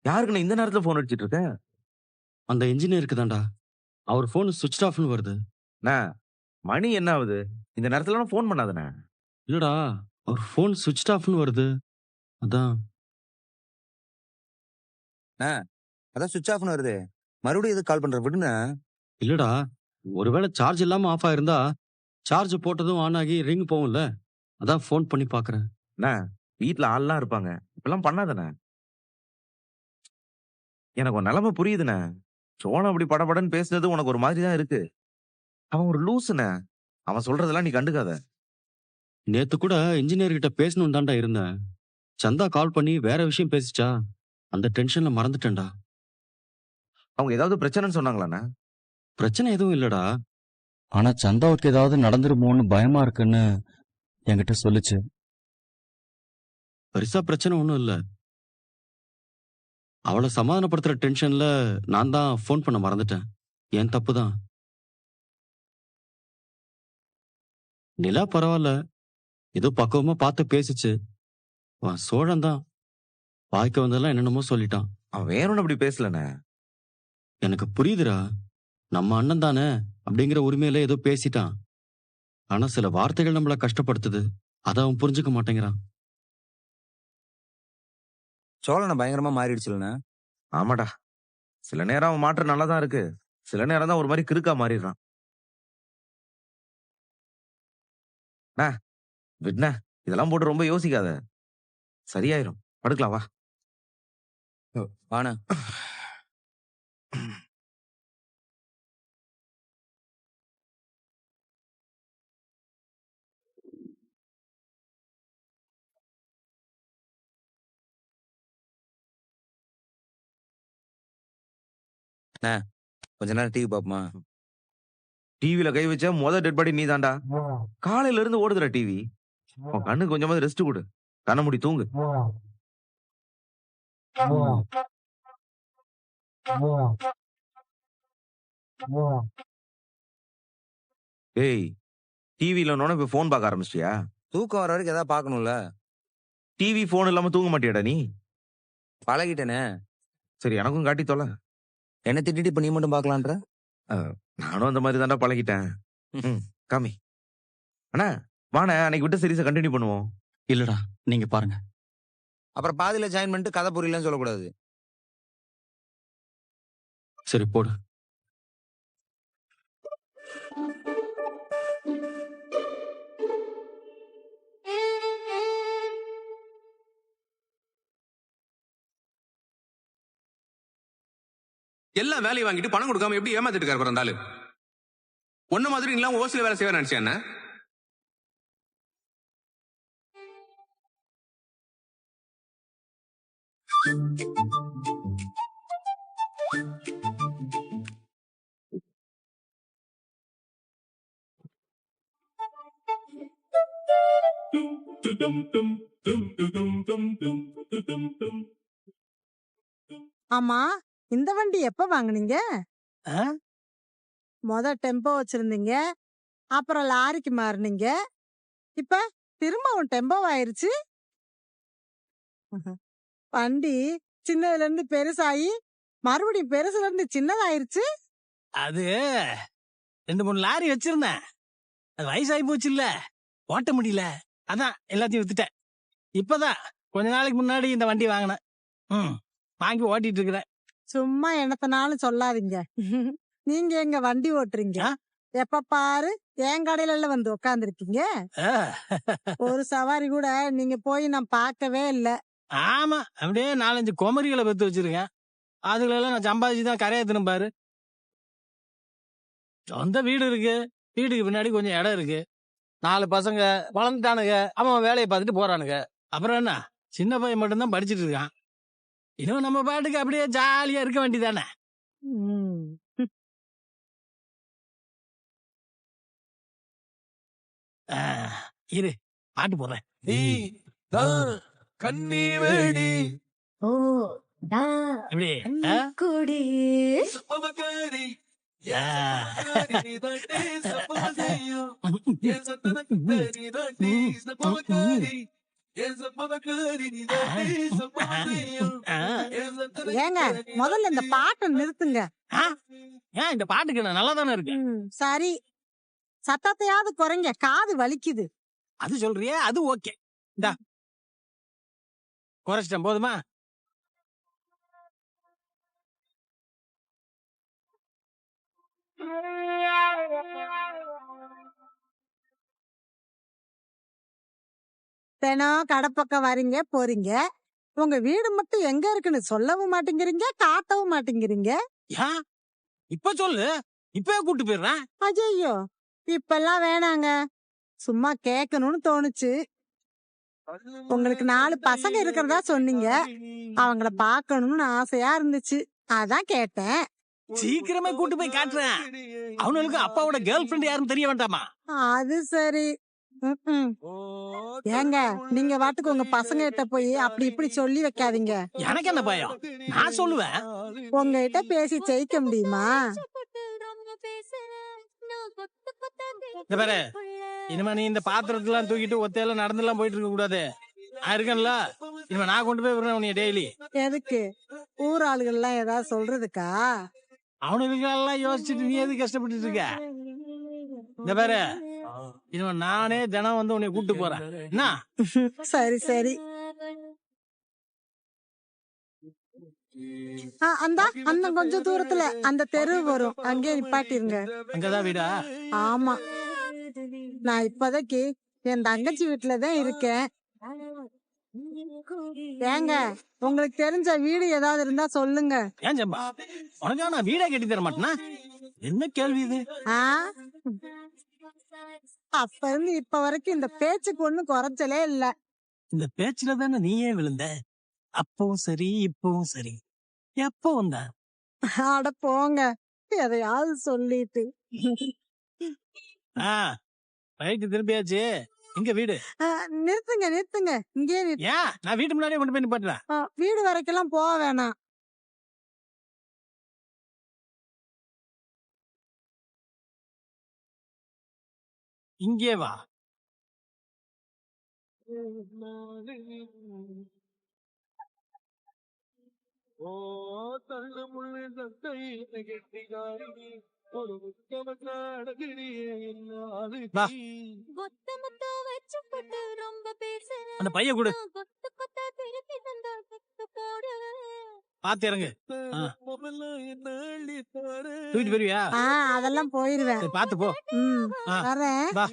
யாருக்கு நான் இந்த நேரத்துல போன் அடிச்சிட்டு இருக்கேன்? அந்த இன்ஜினியருக்கு தான்டா. அவர் ஃபோன் ஸ்விட்ச் ஆஃப்னு வருது. அண்ணா, மணி என்ன ஆகுது? இந்த நேரத்துல போன் பண்ணாதண்ணே. இல்லடா, அவர் ஃபோன் ஸ்விட்ச் ஆஃப்னு வருது. அதான். அதான் சுவிட்ச் ஆஃப்னு வருது. மறுபடியும் எதுக்கு கால் பண்ற? விடுண்ணே. இல்லடா, ஒருவேளை சார்ஜ் இல்லாம ஆஃப் ஆயிருந்தா, சார்ஜ் போட்டதும் ஆன் ஆகி ரிங் போகும்ல. அதான் ஃபோன் பண்ணி பார்க்குறேன். அண்ணா, வீட்ல ஆள்லாம் இருப்பாங்க. இப்படிலாம் பண்ணாதண்ணே. எனக்கு உன் நிலைமை புரியுதுண்ணே. சோளம் அப்படி படபடன்னு பேசுனது உனக்கு ஒரு மாதிரி தான் இருக்கு. அவன் ஒரு லூசுண்ணே. அவன் சொல்றதெல்லாம் நீ கண்டுக்காத. நேத்து கூட இன்ஜினியர் கிட்ட பேசணும்னு தான்டா இருந்தேன். சந்தா கால் பண்ணி வேற விஷயம் பேசிச்சா, அந்த டென்ஷன்ல மறந்துட்டேன்டா. அவங்க ஏதாவது பிரச்சனைன்னு சொன்னாங்களாண்ணே? பிரச்சனை எதுவும் இல்லடா. ஆனா சந்தாவுக்கு ஏதாவது நடந்துருமோன்னு பயமா இருக்குன்னு என்கிட்ட சொல்லுச்சு. பெருசா பிரச்சனை ஒண்ணும் இல்ல. அவளை சமாதானப்படுத்துற டென்ஷன்ல நான் தான் ஃபோன் பண்ண மறந்துட்டேன். என் தப்பு தான். நிலா பரவாயில்ல, ஏதோ பக்குவமா பார்த்து பேசிச்சு. சோழன் தான் வாய்க்கு வந்ததெல்லாம் என்னென்னமோ சொல்லிட்டான். அவன் வேணும்னு அப்படி பேசலண்ணே. எனக்கு புரியுதுடா, நம்ம அண்ணன் தானே அப்படிங்கிற உரிமையில ஏதோ பேசிட்டான். ஆனா சில வார்த்தைகள் நம்மள கஷ்டப்படுத்துது. அதை அவன் புரிஞ்சுக்க மாட்டேங்கிறான். சோழனை பயங்கரமா மாறிடுச்சுலண்ணே. ஆமாடா, சில நேரம் அவன் மாற்றம் நல்லா தான் இருக்கு. சில நேரம் தான் ஒரு மாதிரி கிறுக்கா மாறிடுறான். விட்ண்ணே, இதெல்லாம் போட்டு ரொம்ப யோசிக்காத. சரியாயிரும். படுக்கலாம் வா. வாண்ணே. கொஞ்ச நேரம் டிவி பாப்போமா? டிவில கை வச்ச டெட் பாடி நீ தான்டா. காலையில இருந்து ஓடுதுடா டிவி. உன் கண்ணுக்கு கொஞ்சமாவது ரெஸ்ட் கொடு. கண்ண மூடி தூங்கு. ஏய், டிவில இப்ப போன் பார்க்க ஆரம்பிச்சிட்டியா? தூக்கம் வர வரைக்கும் ஏதாவது பார்க்கணும்ல. டிவி போன் இல்லாம தூங்க மாட்டியாடா நீ? பழகிட்டேனே. சரி, எனக்கும் காட்டி தொலை. என்ன திட்டிட்டு இப்ப நீ மட்டும் பார்க்கலான்ற? நானும் அந்த மாதிரி தான்டா பழகிட்டேன். காமி அண்ணா, வாண்ணே, அன்னைக்கு விட்ட சீரிஸை கண்டினியூ பண்ணுவோம். இல்லடா, நீங்க பாருங்க. அப்புறம் பாதியில ஜாயின் பண்ணிட்டு கதை புரியலன்னு சொல்லக்கூடாது. சரி போடு. எல்லாம் வேலையை வாங்கிட்டு பணம் கொடுக்காம எப்படி ஏமாத்திட்டு இருக்காரு இருந்தாலும் ஒன்ன மாதிரி இல்லாம ஓசில வேலை செய்ய நினைச்சேன். என்ன ஆமா, இந்த வண்டி எப்ப வாங்குனீங்க? மொத டெம்போ வச்சிருந்தீங்க, அப்புறம் லாரிக்கு மாறுனீங்க, இப்ப திரும்பவும் டெம்போ ஆயிருச்சு. வண்டி சின்னதுல இருந்து பெருசாயி மறுபடியும் பெருசுல இருந்து சின்னதாயிருச்சு. அது 2-3 லாரி வச்சிருந்தேன். அது வயசாகி போச்சு இல்ல, ஓட்ட முடியல. அதான் எல்லாத்தையும் வித்துட்டேன். இப்பதான் கொஞ்ச நாளைக்கு முன்னாடி இந்த வண்டி வாங்கினேன். வாங்கி ஓட்டிட்டு இருக்கிறேன். சும்மா என்னத்தனாலும் சொல்லாதீங்க. நீங்க எங்க வண்டி ஓட்டுறீங்க? எப்ப பாரு என் கடையில வந்து உட்காந்துருக்கீங்க. ஒரு சவாரி கூட நீங்க போய் நான் பார்க்கவே இல்ல. ஆமா, அப்படியே 4-5 குமரிகளை பெத்து வச்சிருக்கேன். அதுகளெல்லாம் நான் சம்பாதிச்சுதான் கரையா திரும்பாரு. சொந்த வீடு இருக்கு, வீட்டுக்கு பின்னாடி கொஞ்சம் இடம் இருக்கு. 4 பசங்க வளர்ந்துட்டானுங்க, அவன் வேலையை பார்த்துட்டு போறானுங்க. அப்புறம் என்ன, சின்ன பையன் மட்டும்தான் படிச்சுட்டு இருக்கான். இன்னும் நம்ம பாட்டுக்கு அப்படியே ஜாலியா இருக்க வேண்டியதானே. இரு, பாட்டு போடுறேன். கண்ணி வேடி எப்படி குடி ஏங்க முதல்ல இந்த பாட்டை நிறுத்துங்க. ஏன் இந்த பாட்டுக்கு நல்லா தானே இருக்கு. சரி, சத்தத்தையாவது குறைங்க, காது வலிக்குது. அது சொல்றியே, அது ஓகே. இந்தா குறைச்சிட்டேன், போதுமா? தினம் கடப்பக்கம் வரீங்க போறீங்க, உங்க வீடு மட்டும் எங்க இருக்குன்னு சொல்லவும் மாட்டேங்கிறீங்க, காட்டவும் மாட்டேங்கிறீங்க. ஏன் இப்ப சொல்லு, இப்பவே கூட்டு போயிடுறேன். ஐயோ, இப்பெல்லாம் வேணாங்க, சும்மா கேட்கணும்னு தோணுச்சு. உங்களுக்கு 4 பசங்க இருக்கிறதா சொன்னீங்க, அவங்கள பார்க்கணும்னு ஆசையா இருந்துச்சு, அதான் கேட்டேன். சீக்கிரமே கூட்டு போய் காட்டுறேன். அவனுக்கு அப்பாவோட கேர்ள் ஃபிரெண்ட் யாரும் தெரிய வேண்டாமா? அது சரி. ஏங்க நீங்க வாட்டுக்கு உங்க பசங்க கிட்ட போய் அப்படி இப்படி சொல்லி வைக்காதீங்க. எனக்கு என்ன பயம், நான் சொல்லுவேன். உங்ககிட்ட பேசி ஜெயிக்க முடியுமா? இந்த பாரு, இனிமே நீ இந்த பாத்திரத்தெல்லாம் தூக்கிட்டு ஒத்தையில நடந்துலாம் போயிட்டு இருக்க கூடாது. நான் இருக்கேன்ல, இனிமே நான் கொண்டு போய் விடுறேன் உன்னைய டெய்லி. எதுக்கு? ஊர் ஆளுகள் எல்லாம் ஏதாவது சொல்றதுக்கா? அவனுக்கு எல்லாம் யோசிச்சுட்டு நீ எது கஷ்டப்பட்டு இருக்க? இந்த பாரு, இனிமே நானே தினம் வந்து உன்னை கூட்டு போறேன். என்ன? சரி சரி. அந்த கொஞ்சம் தூரத்துல அந்த தெரு வரும், அங்கே நிப்பாட்டிருங்க. அங்கதான் வீடா? ஆமா, நான் இப்போதைக்கு என் தங்கச்சி வீட்டுலதான் இருக்கேன். ஏங்க உங்களுக்கு தெரிஞ்ச வீடு ஏதாவது இருந்தா சொல்லுங்க. ஏன் ஜம்பா, உனக்கா நான் வீடே கட்டி தர மாட்டேனா? என்ன கேள்வி இது? அப்ப இருந்து இப்ப வரைக்கும் இந்த பேச்சுக்கு ஒண்ணும் குறைச்சலே இல்ல. இந்த பேச்சுல தானே நீயே விழுந்த. அப்பவும் சரி இப்பவும் சரி. எப்போ வந்த? அட போங்க, எதையாவது சொல்லிட்டு. ரைட்டு, திரும்பியாச்சு. எங்க வீடு? நிறுத்துங்க நிறுத்துங்க, இங்கே ஏன் நான் வீட்டு முன்னாடியே கொண்டு போய் நிப்பாட்டுறேன். வீடு வரைக்கெல்லாம் போக வேணாம். இங்கே வா. அந்த பைய கொடு, பாத்து இறங்கு. தூக்கிட்டு போயிருவியா? அதெல்லாம் போயிருவேன். பாத்து போ. வரேன். வா.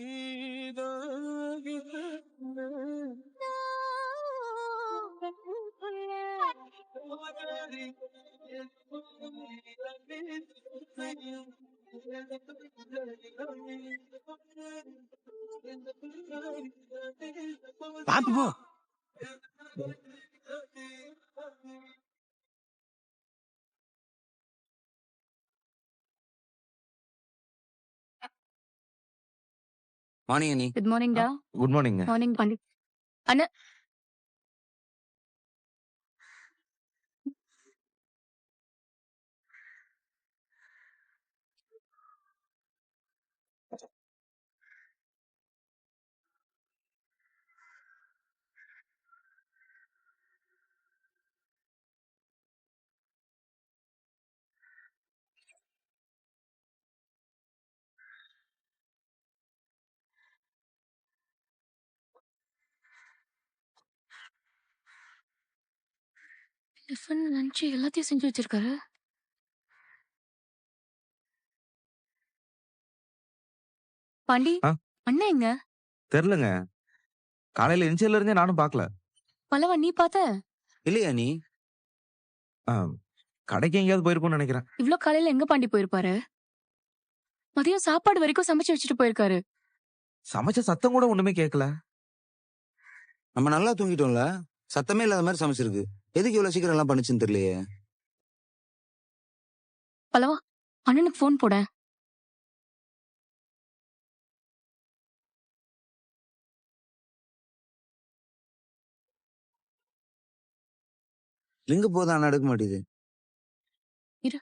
பாத்து போ. மார்னிங் அண்ணி. குட் மார்னிங் டா. Good morning. மார்னிங் பண்டி. அண்ணா டிஃபன் லஞ்ச் எல்லாத்தையும் செஞ்சு வச்சிருக்காரு. பாண்டி, அண்ணா எங்க? தெரியலங்க, காலையில எஞ்சில இருந்தே நானும் பாக்கல. பல்லவா, நீ பார்த்த? இல்லையா நீ? கடைக்கு எங்கேயாவது போயிருக்கும்னு நினைக்கிறேன். இவ்ளோ காலையில எங்க பாண்டி போயிருப்பாரு? மதியம் சாப்பாடு வரைக்கும் சமைச்சு வச்சுட்டு போயிருக்காரு. சமைச்ச சத்தம் கூட ஒண்ணுமே கேட்கல. நம்ம நல்லா தூங்கிட்டோம்ல, சத்தமே இல்லாத மாதிரி சமைச்சிருக்கு. எதுக்கு இவ்வளவு சீக்கிரம் எல்லாம் பண்ணுச்சுன்னு தெரியலையே. பல்லவா, அண்ணனுக்கு போன் போட. லிங்கு போதான் ஆனா எடுக்க மாட்டேது. இரு.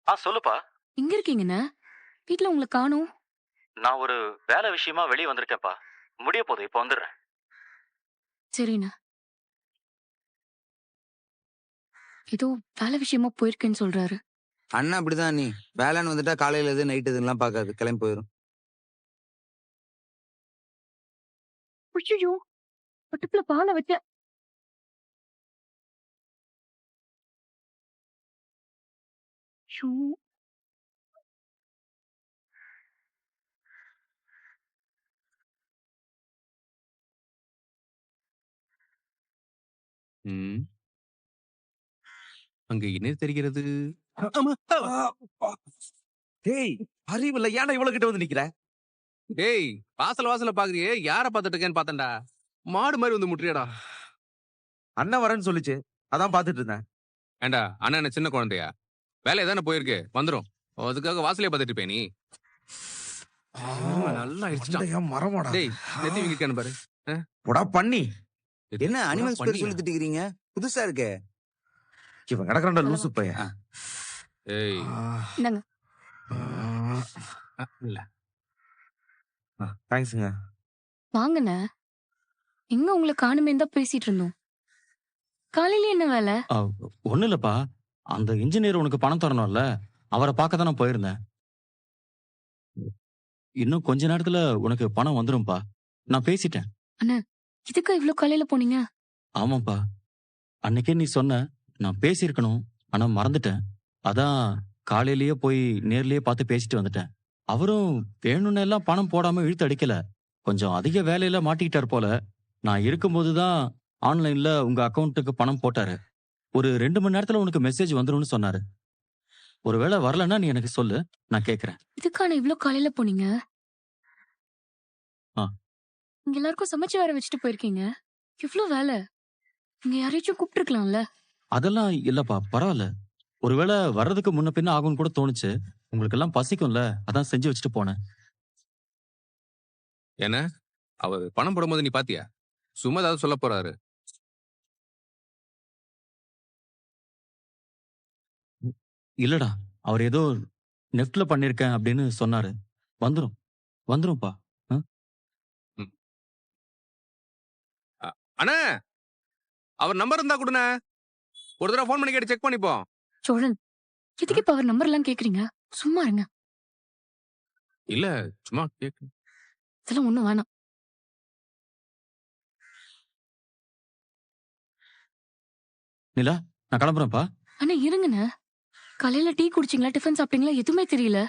சொல்லுப்பா. எங்க இருக்கீங்கண்ணே? வீட்ல உங்களை காணோம். நான் ஒரு வேலை விஷயமா வெளியே வந்திருக்கேன்ப்பா. முடிய போகுது, இப்போ வந்துடுறேன். சரிண்ணே. ஏதோ வேலை விஷயமா போயிருக்கேன்னு சொல்றாரு. அண்ணன் அப்படிதான் நீ. வேலைன்னு வந்துட்டா காலையில எது நைட் எதுலாம் பார்க்காது, கிளம்பி போயிடும். ஐயோ, அடுப்புல பாலை வச்ச. ஐயோ, ம். அங்க என்ன தெரிகிறது? ஆமா. டேய், அறிவில்ல, ஏன்டா இவ்வளவு கிட்ட வந்து நிக்கிற? டேய், வாசல்ல பாக்குறியே, யார பாத்துட்டு இருக்கேன்னு பார்த்தேன்டா. மாடு மாதிரி வந்து முற்றியடா. அண்ணன் வரேன்னு சொல்லுச்சு, அதான் பாத்துட்டு இருந்தேன். ஏண்டா, அண்ணன் என்ன சின்ன குழந்தையா? வேலையை தானே போயிருக்கு, வந்துரும். அதுக்காக வாசலே பாத்துட்டு இருப்பே நீ. நல்லா இடிச்சிட்டான். மண்டையா மரமாடா. டேய், நெத்தி வீங்கிருக்கானு பாரு. போடா பண்ணி. என்ன அனிமல்ஸ் பேர் சொல்லி திட்டிக்கிறீங்க? புதுசா இருக்கே. இவன் கிடக்குறான்டா லூசு பையன். ஏய், இந்தாங்க. இல்ல. தேங்க்ஸுங்க. வாங்கண்ணே. எங்க உங்களை காணுமே தான் பேசிட்டு இருந்தோம். காலையில என்ன வேலை? ஒன்றும் இல்லைப்பா, அந்த இன்ஜினியர் உனக்கு பணம் தரணும்ல, அவரை பார்க்க தான் நான் போயிருந்தேன். இன்னும் கொஞ்ச நேரத்துல உனக்கு பணம் வந்துரும்பா. நான் பேசிட்டேன். இதுக்கா இவ்ளோ காலையில போனீங்க? ஆமாப்பா, அன்னைக்கே நீ சொன்ன, நான் பேசியிருக்கணும், ஆனா மறந்துட்டேன். அதான் காலையிலேயே போய் நேர்லயே பார்த்து பேசிட்டு வந்துட்டேன். அவரும் வேணும்னு எல்லாம் பணம் போடாம இழுத்து அடிக்கல. கொஞ்சம் அதிக வேலையில மாட்டிக்கிட்டார் போல. நான் இருக்கும்போதுதான் ஆன்லைன்ல உங்க அக்கவுண்ட்டுக்கு பணம் போட்டாரு. ஒரு 2 மணி நேரத்துல உனக்கு மெசேஜ் வந்துரும்னு சொன்னாரு. ஒருவேளை வரலன்னா நீ எனக்கு சொல்லு, நான் கேக்குறேன். இதுக்கான இவ்ளோ காலையில போனீங்க? ஆ. இங்க எல்லாருக்கும் சமைச்சு வேற வச்சுட்டு போயிருக்கீங்க. இவ்ளோ வேலை. நீங்க யாரையும் கூப்பிட்டுருக்கலாம்ல. அதெல்லாம் இல்லப்பா, பரவாயில்ல. ஒருவேளை வர்றதுக்கு முன்ன பின்ன ஆகும்னு கூட தோணுச்சு. உங்களுக்கு எல்லாம் பசிக்கும்ல, அதான் செஞ்சு வச்சுட்டு போனேன். என்ன? அவர் பணம் போடும்போது நீ பாத்தியா? சும்மா ஏதாவது சொல்ல போறாரு. இல்லடா, அவர் ஏதோ நெஃப்ட்ல பண்ணிருக்கேன் அப்படின்னு சொன்னாரு. வந்துரும் வந்துரும்ப்பா. அண்ணா, அவர் நம்பர் இருந்தா கொடுண்ணே. ஒரு தடவை போன் பண்ணி கேட்டு செக் பண்ணிப்போம். சோழன், எதுக்கு இப்ப அவர் நம்பர் எல்லாம் கேக்குறீங்க? சும்மா இருங்க. இல்ல, சும்மா கேக்கு. இதெல்லாம் ஒண்ணும் வேணாம். நிலா, நான் கிளம்புறேன்ப்பா. அண்ணா இருங்கண்ணே. காலையில டீ குடிச்சீங்களா, டிஃபன் சாப்பிட்டீங்களா, எதுவுமே தெரியல.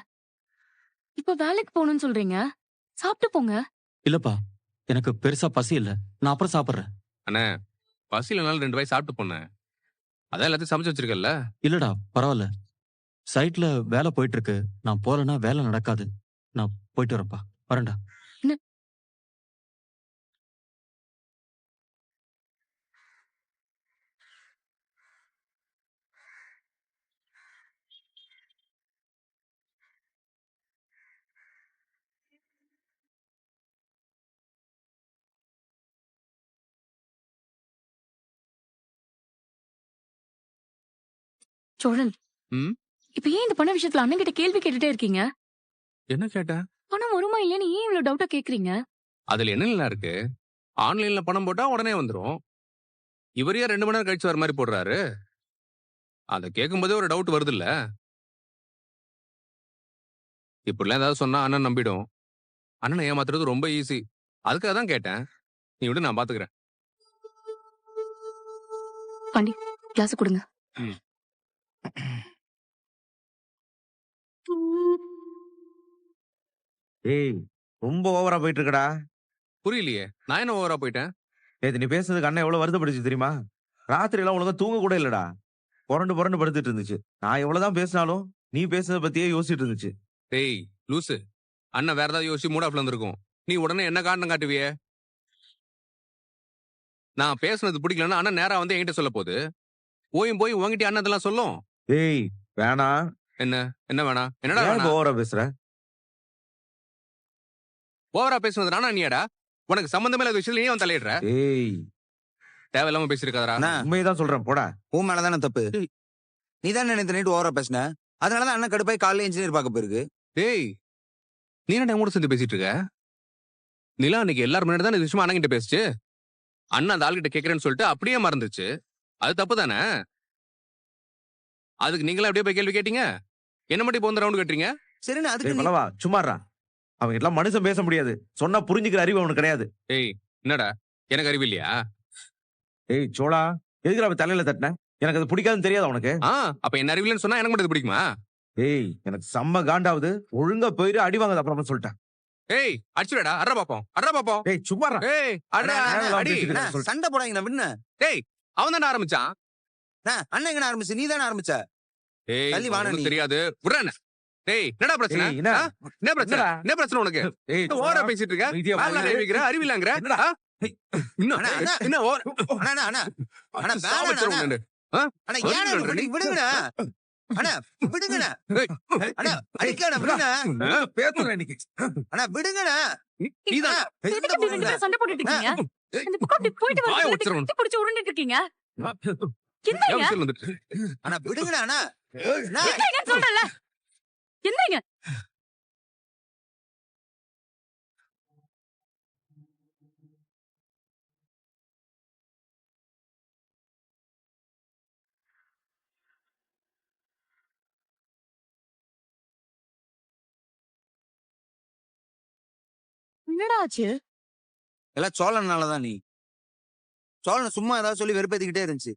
இப்ப வேலைக்கு போகணும்னு சொல்றீங்க. சாப்பிட்டு போங்க. இல்லப்பா, எனக்கு பெருசா பசி இல்ல, நான் அப்புறம் சாப்பிடுறேன். அண்ணே, பசியிலனாலும் 2 வாய் சாப்பிட்டு போனேன். அதான் எல்லாத்தையும் சமைச்சு வச்சிருக்கல. இல்லடா, பரவாயில்ல. சைட்ல வேலை போயிட்டு இருக்கு. நான் போலன்னா வேலை நடக்காது. நான் போயிட்டு வரேன்ப்பா. வரேன்டா. சோழன், ம்? இப்ப ஏன் இந்த பண விஷயத்துல அண்ணன் கிட்ட கேள்வி கேட்டுட்டே இருக்கீங்க? என்ன கேட்ட? பணம் வருமா இல்லையான்னு ஏன் இவ்வளவு டவுட்டா கேக்குறீங்க? அதுல என்ன இருக்கு? ஆன்லைன்ல பணம் போட்டா உடனே வந்துரும். இவரையா 2 மணி நேரம் கழிச்சு வர மாதிரி போடுறாரு. அத கேட்கும்போதே ஒரு டவுட் வருது இல்ல? இப்படிலாம் ஏதாவது சொன்னா அண்ணன் நம்பிடும். அண்ணனை ஏமாத்துறது ரொம்ப ஈஸி. அதுக்காக தான் கேட்டேன். நீ விடு, நான் பாத்துக்கிறேன். பாண்டி, கிளாஸ் கொடுங்க. ம். ஏய், ரொம்ப ஓவரா போயிட்டு இருக்கடா. புரியலையே, நான் என்ன ஓவரா போயிட்டேன்? நேத்து நீ பேசுறதுக்கு அண்ணன் எவ்வளவு வருத்தப்படுச்சு தெரியுமா? ராத்திரி எல்லாம் ஒழுங்கா தூங்க கூட இல்லடா. புரண்டு புரண்டு படுத்துட்டு இருந்துச்சு. நான் எவ்வளவுதான் பேசினாலும் நீ பேசுறத பத்தியே யோசிச்சுட்டு இருந்துச்சு. டேய் லூசு, அண்ணன் வேற ஏதாவது யோசிச்சு மூட் ஆஃப்ல இருந்திருக்கும். நீ உடனே என்ன காரணம் காட்டுவியே? நான் பேசுனது பிடிக்கலன்னா அண்ணன் நேரா வந்து என்கிட்ட சொல்ல போகுது. போய் உங்ககிட்ட அண்ணன் இதெல்லாம் சொல்லும். ஏய் வேணாம். என்ன வேணாம்? என்னடா ஏன் வேணாம்? ஓவரா பேசுற? ஓவரா பேசுனது நானா நீயாடா? உனக்கு சம்பந்தமே இல்லாத விஷயத்துல நீ வந்து தலையிடுற. ஏய், தேவையில்லாம பேசிருக்காதடா. அண்ணா, உண்மையதான் சொல்றேன், போடா. உன் மேலதானே தப்பு. ஏய். நீ தான் நேத்து நைட்டு ஓவரா பேசின. அதனாலதான் அண்ணன் கடுப்பாய் காலையில இன்ஜினியர் பார்க்க போயிருக்கு. டேய் நீ என்ன கூட சேர்ந்து பேசிட்டு இருக்க? நிலா அன்னைக்கு எல்லாரும் முன்னாடி தான் இந்த விஷயமா அண்ணன் கிட்ட பேசுச்சு. அண்ணன் அந்த ஆள்கிட்ட கேட்கறேன்னு சொல்லிட்டு அப்படியே மறந்துச்சு. அது தப்பு தானே? அதுக்கு நீங்களே அப்படியே போய் கேள்வி கேட்டீங்க. என்ன மட்டும் இப்போ வந்து ரவுண்ட் கட்டுறீங்க? சரிண்ணா, டேய் அதுக்கு பல்லவா சும்மாறா. அவங்க எல்லாம் மனுஷன் பேச முடியாது. சொன்னா புரிஞ்சுக்கிற அறிவு அவனுக்கு கிடையாது. டேய் என்னடா எனக்கு அறிவு இல்லையா? ஏய் சோளா, எதுக்கு அவ தலையில தட்டின? எனக்கு அது பிடிக்காதுன்னு தெரியாது உனக்கு? அப்ப என்ன அறிவு இல்லைன்னு சொன்னா எனக்கு மட்டும் இது பிடிக்குமா? ஏய் எனக்கு செம்ம காண்டாவது. ஒழுங்கா போயிரு, அடி வாங்காத அப்புறமா சொல்லிட்டேன். ஏய் அடிச்சுடா, அட்ரா பாப்போம், அட்ரா பாப்போம். ஏய் சும்மாறா. ஏய் அட்ரா, அடி. அண்ணா, சண்டை போடாங்கண்ணா, விண்ண. டேய் அவன் தானே ஆரம்பிச்சான். அண்ணன் எங்க ஆரம்பிச்சு? நீ தானே ஆரம்பிச்ச. டேய் தள்ளி வாடா உனக்கு நீ. தெரியாது. விடுறேன். டேய் என்னடா பிரச்சனை? ஏய், என்ன? என்ன பிரச்சனை? என்னடா? என்ன பிரச்சனை உனக்கு? ஏய் ஓவரா பேசிட்டு இருக்க. அமைதியா மேல போயிரு. வைக்கிற அறிவில்லாங்கற. என்னடா? இன்னும் அண்ணா, அண்ணா. என்ன ஓவர்? அண்ணா, அண்ணா, அண்ணா. அண்ணா, வேணாண்ணா, சாவடிச்சிரும் அண்ணா. உன்னை. அண்ணா, ஏண்ணா இப்படி விடுங்க, விடுங்கண்ணா. அண்ணா, விடுங்கண்ணா. ஏய், அண்ணா, அடிக்காண்ணா, விடுங்கண்ணா. பேசுறேன் இன்னைக்கு. அண்ணா, விடுங்கண்ணா. நீதான் அண்ணா, எதுக்கு சண்டை இப்படி ரெண்டு போடுங்கண்ணா. பேரும் சண்டை போட்டுட்டு இருக்கீங்க? ஏய், இந்த பக்கம் அப்படி போயிட்டு வாயை வந்து உடைச்சிரும். கட்டி பிடிச்சு உருண்டுட்டு இருக்கீங்க. என் என்னங்க? விஷயம் வந்துட்டு. அண்ணா, விடுங்கண்ணா, அண்ணா. அண்ணா, என்னங்க சொல்றல? என்னங்க? என்னடா ஆச்சு? எல்லாம் சோழனாலதான் நீ. சோழனை சும்மா ஏதாவது சொல்லி வெறுப்பேத்திக்கிட்டே இருந்துச்சு.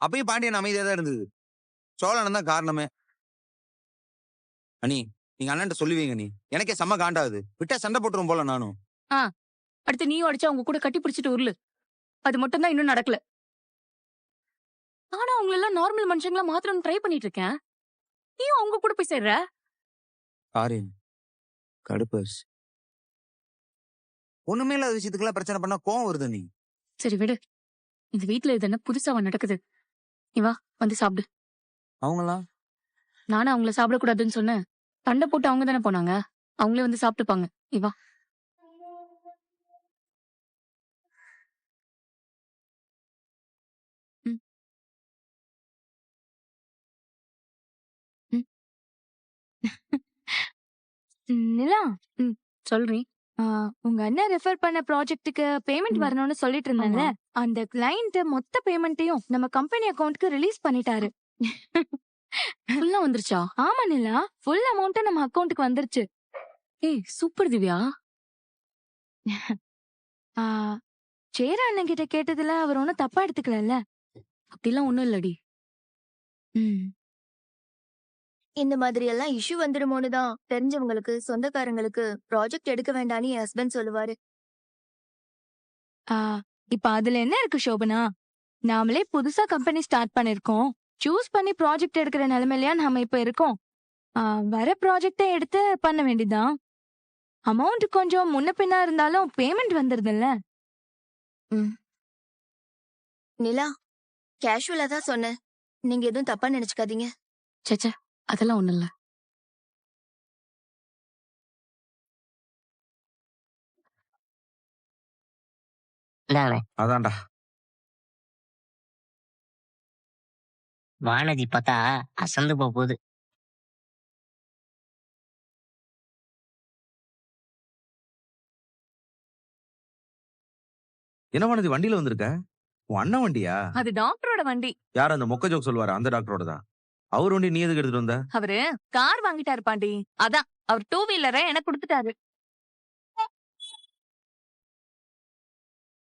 அப்பயும் பாண்டியன் அமைதியா தான் இருந்தது. சோழன் தான் காரணமே. அண்ணி, நீங்க அண்ணன்ட்ட சொல்லுவீங்க நீ. எனக்கே செம்ம காண்டாகுது. விட்டா சண்டை போட்டுரும் போல நானும். அடுத்து நீயும் அடிச்சு அவங்க கூட கட்டி பிடிச்சிட்டு உருளு. அது மட்டும் தான் இன்னும் நடக்கல. ஆனா அவங்கள எல்லாம் நார்மல் மனுஷங்களா மாத்தணும்னு ட்ரை பண்ணிட்டு இருக்கேன். நீயும் அவங்க கூட போய் சேர்ற. ஆரியன் கடுப்பர்ஸ் ஒண்ணுமே இல்லாத விஷயத்துக்கெல்லாம் பிரச்சனை பண்ணா கோவம் வருது நீ. சரி விடு. இந்த வீட்ல இது என்ன புதுசாவா நடக்குது? நீ வா வந்து சாப்பிடு. அவங்களா? நானும் அவங்கள சாப்பிடக்கூடாதுன்னு சொன்னேன். சண்டை போட்டு அவங்க தானே போனாங்க. அவங்களே வந்து சாப்பிட்டுப்பாங்க. நீ வா. ம். ம். நிலா, சொல்றீ. உங்க அண்ணன் ரெஃபர் பண்ண ப்ராஜெக்ட்டுக்கு பேமெண்ட் வரணும்னு சொல்லிட்டு இருந்தாங்கல்ல, அந்த கிளையண்ட் மொத்த பேமெண்ட்டையும் நம்ம கம்பெனி அக்கவுண்ட்க்கு ரிலீஸ் பண்ணிட்டாரு. ஃபுல்லா வந்துருச்சா? ஆமா நிலா, ஃபுல் அமௌண்ட் நம்ம அக்கவுண்ட்க்கு வந்துருச்சு. ஏய் சூப்பர் திவ்யா. சேர அண்ணன் கிட்ட கேட்டதுல அவர் ஒன்னும் தப்பா எடுத்துக்கலல்ல? அப்படிலாம் ஒண்ணும் இல்லடி. இந்த மாதிரி எல்லாம் இஷ்யூ வந்துடுமோன்னு தான் தெரிஞ்சவங்களுக்கு சொந்தக்காரங்களுக்கு ப்ராஜெக்ட் எடுக்க வேண்டான்னு என் ஹஸ்பண்ட் சொல்லுவாரு. இப்ப அதுல என்ன இருக்கு சோபனா? நாமளே புதுசா கம்பெனி ஸ்டார்ட் பண்ணிருக்கோம். சூஸ் பண்ணி ப்ராஜெக்ட் எடுக்கிற நிலைமையிலயா நாம இப்ப இருக்கோம். வர ப்ராஜெக்ட எடுத்து பண்ண வேண்டியதான். அமௌண்ட் கொஞ்சம் முன்ன பின்னா இருந்தாலும் பேமெண்ட் வந்துருதுல்ல. நிலா, கேஷுவலா தான் சொன்னேன். நீங்க எதுவும் தப்பா நினைச்சுக்காதீங்க. சச்சா அதெல்லாம் ஒண்ணும் இல்ல. அதான்டா. வானதி பார்த்தா அசந்து போகுது. என்ன வானதி வண்டியில வந்திருக்க? உன் அண்ணன் வண்டியா? அது டாக்டரோட வண்டி. யார் அந்த மொக்க ஜோக் சொல்லுவாரு அந்த டாக்டரோட தான். அவர் வண்டி நீ எதுக்கு எடுத்துட்டு வந்த? அவரு கார் வாங்கிட்டாரு பாண்டி. அதான் அவர் டூ வீலரை எனக்கு கொடுத்துட்டாரு.